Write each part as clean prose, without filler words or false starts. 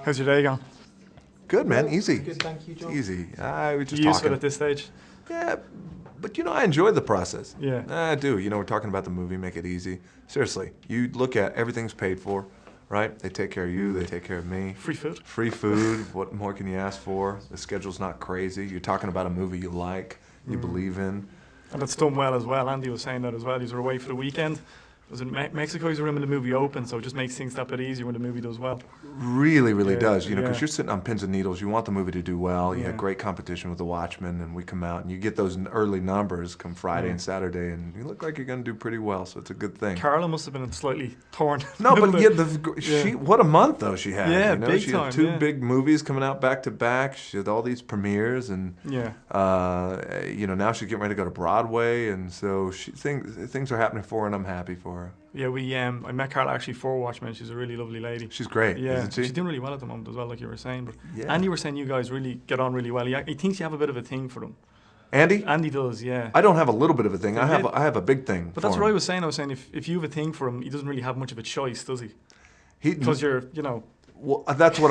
How's your day going? Good, man. Easy. Good, thank you, John. Easy. We just You used to talking. it at this stage? Yeah, but I enjoy the process. Yeah. I do. We're talking about the movie, make it easy. Seriously, you look at everything's paid for, right? They take care of you, they take care of me. Free food. Free food. What more can you ask for? The schedule's not crazy. You're talking about a movie you like, you believe in. And it's done well as well. Andy was saying that as well. He's away for the weekend. Was in Mexico, he's when the movie opens, so it just makes things that bit easier when the movie does well. Really does, because yeah. you're sitting on pins and needles. You want the movie to do well. You Yeah. had great competition with The Watchmen, and we come out, and you get those early numbers come Friday and Saturday, and you look like you're going to do pretty well, so it's a good thing. Carla must have been slightly torn. No, but she what a month, though, she had. Yeah, big she time, had two yeah. big movies coming out back to back. She had all these premieres, and Yeah. now she's getting ready to go to Broadway, and so things are happening for her, and I'm happy for her. Yeah, I met Carla actually for Watchmen. She's a really lovely lady. She's great, Yeah, isn't she? she's doing really well at the moment as well, like you were saying. But Yeah. Andy were saying you guys really get on really well. He thinks you have a bit of a thing for him. Andy? Andy does, yeah. I don't have a little bit of a thing. Yeah. I have a big thing. But that's for what him. I was saying. If you have a thing for him, he doesn't really have much of a choice, does he? He Because you're, Well, that's what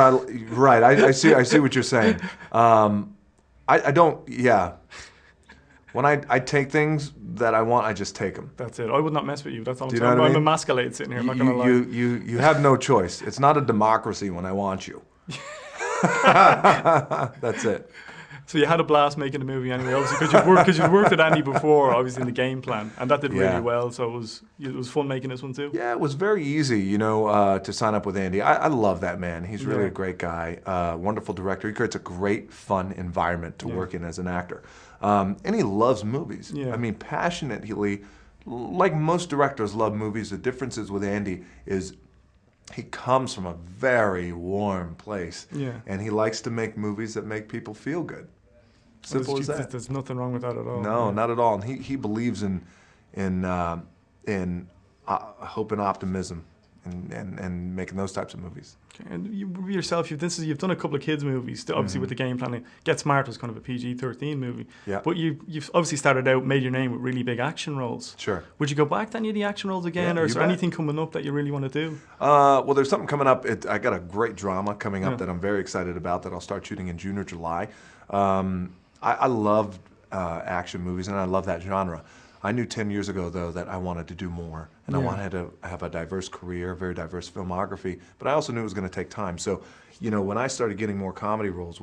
right. I see what you're saying. I don't. Yeah. When I take things that I want, I just take them. That's it. I would not mess with you. That's all I'm Do you saying. know what I I'm mean? emasculated sitting here. I'm not gonna lie. You have no choice. It's not a democracy when I want you. That's it. So you had a blast making the movie anyway, obviously, because you've worked with Andy before, obviously in the game plan, and that did really Yeah. well. So it was fun making this one too. Yeah, it was very easy, to sign up with Andy. I love that man. He's really Yeah. a great guy, wonderful director. He creates a great, fun environment to work in as an actor. And he loves movies. Yeah. I mean, passionately, like most directors love movies. The difference is with Andy is he comes from a very warm place. Yeah. And he likes to make movies that make people feel good. Simple as that. There's nothing wrong with that at all. No, not at all. And he believes in hope and optimism and making those types of movies. Okay. And you yourself, you've done a couple of kids movies, obviously with the game planning. Get Smart was kind of a PG-13 movie. Yeah. But you've obviously started out, made your name with really big action roles. Sure. Would you go back to any of the action roles again, Yeah, or is you there bet. anything coming up that you really want to do? Well, there's something coming up. I got a great drama coming up Yeah. that I'm very excited about that I'll start shooting in June or July. I love action movies, and I love that genre. I knew 10 years ago, though, that I wanted to do more, and I wanted to have a diverse career, very diverse filmography, but I also knew it was going to take time. So, when I started getting more comedy roles,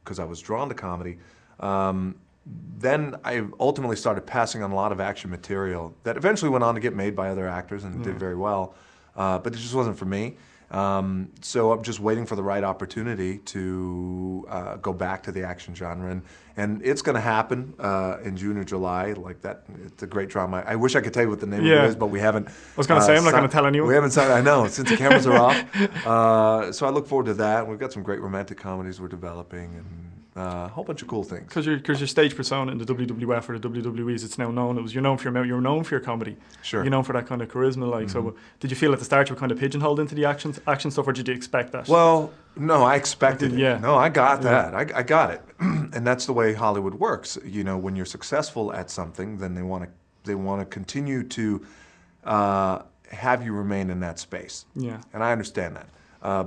because I was drawn to comedy, then I ultimately started passing on a lot of action material that eventually went on to get made by other actors and did very well, but it just wasn't for me. So I'm just waiting for the right opportunity to go back to the action genre, and it's going to happen in June or July. Like that, it's a great drama. I wish I could tell you what the name of it is, but we haven't. I was going to say I'm not going to tell anyone. We haven't signed. I know since the cameras are off. So I look forward to that. We've got some great romantic comedies we're developing, and a whole bunch of cool things. Because your stage persona in the WWF or the WWEs, it's now known. You're known for your comedy. Sure. You're known for that kind of charisma. Like, so did you feel at the start you were kind of pigeonholed into the action stuff, or did you expect that? Well, no, I expected it. Yeah. No, I got that. I got it, and that's the way Hollywood works. When you're successful at something, then they want to continue to have you remain in that space. Yeah. And I understand that.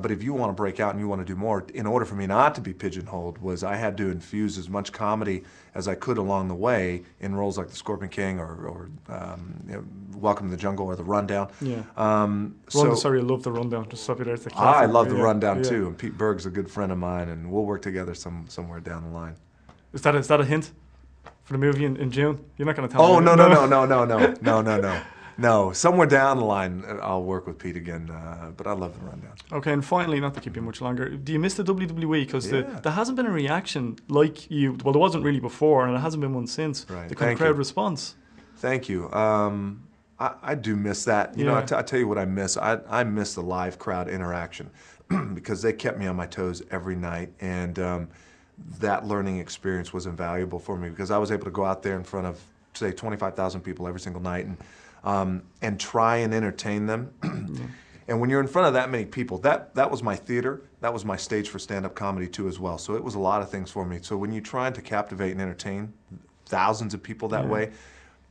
But if you want to break out and you want to do more, in order for me not to be pigeonholed, I had to infuse as much comedy as I could along the way in roles like The Scorpion King or Welcome to the Jungle or The Rundown. Yeah. Sorry, I love The Rundown. Just stop you there. It's a classic. I love The Yeah. Rundown Yeah. too, and Pete Berg's a good friend of mine, and we'll work together somewhere down the line. Is that a hint for the movie in June? You're not going to tell Oh me. no. No, somewhere down the line, I'll work with Pete again, but I love The Rundown. Okay, and finally, not to keep you much longer, do you miss the WWE? Because Yeah. there hasn't been a reaction like you, well, there wasn't really before, and there hasn't been one since, Right. the kind Thank of crowd you. response. Thank you. I do miss that. I tell you what I miss. I miss the live crowd interaction because they kept me on my toes every night, and that learning experience was invaluable for me because I was able to go out there in front of, say, 25,000 people every single night and try and entertain them. And when you're in front of that many people, that was my theater. That was my stage for stand-up comedy too as well. So it was a lot of things for me. So when you're trying to captivate and entertain thousands of people that way,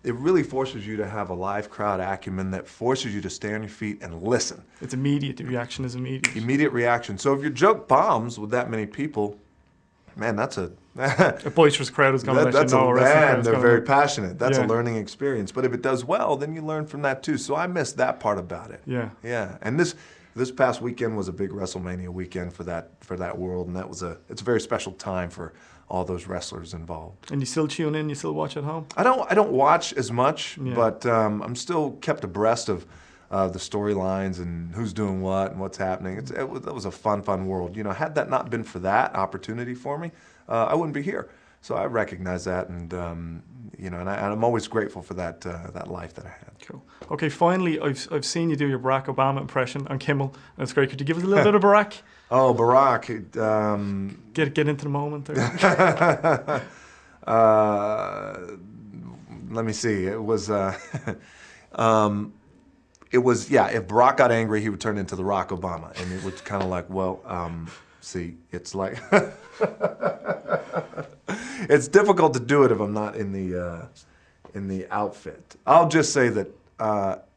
it really forces you to have a live crowd acumen that forces you to stay on your feet and listen. It's immediate. The reaction is immediate. Immediate reaction. So if your joke bombs with that many people, man, that's a A boisterous crowd is going to let you know. They're very passionate. That's Yeah. a learning experience. But if it does well, then you learn from that too. So I miss that part about it. Yeah. Yeah. And this past weekend was a big WrestleMania weekend for that world, and it's a very special time for all those wrestlers involved. And you still tune in? You still watch at home? I don't watch as much, Yeah. but I'm still kept abreast of the storylines and who's doing what and what's happening. That was a fun world. You know, had that not been for that opportunity for me, I wouldn't be here. So I recognize that, and you know, and I'm always grateful for that life that I had. Cool. Okay, finally, I've seen you do your Barack Obama impression on Kimmel, and it's great. Could you give us a little bit of Barack? Oh, Barack. Get into the moment there. Let me see. It was. It was, yeah, if Barack got angry, he would turn into the Rock Obama. And it was kind of like, well, see, it's like, it's difficult to do it if I'm not in the outfit. I'll just say that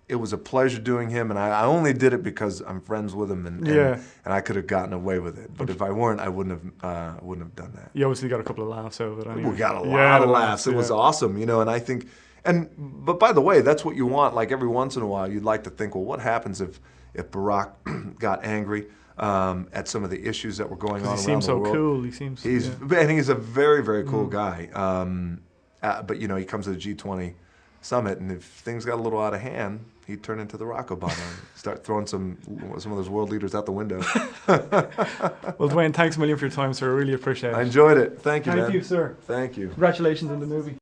it was a pleasure doing him, and I only did it because I'm friends with him, and I could have gotten away with it. But if I weren't, I wouldn't have done that. You obviously got a couple of laughs out of it anyway. We got a lot of laughs. It was awesome, you know, and I think... But by the way, that's what you want. Like every once in a while, you'd like to think, well, what happens if Barack got angry at some of the issues that were going on around the world? He seems so cool. And he's a very, very cool guy. But you know, he comes to the G20 summit, and if things got a little out of hand, he'd turn into the Rock Obama and start throwing some of those world leaders out the window. Well, Dwayne, thanks a million for your time, sir. I really appreciate it. I enjoyed it. Thank you, man. Thank you, sir. Thank you. Congratulations on the movie.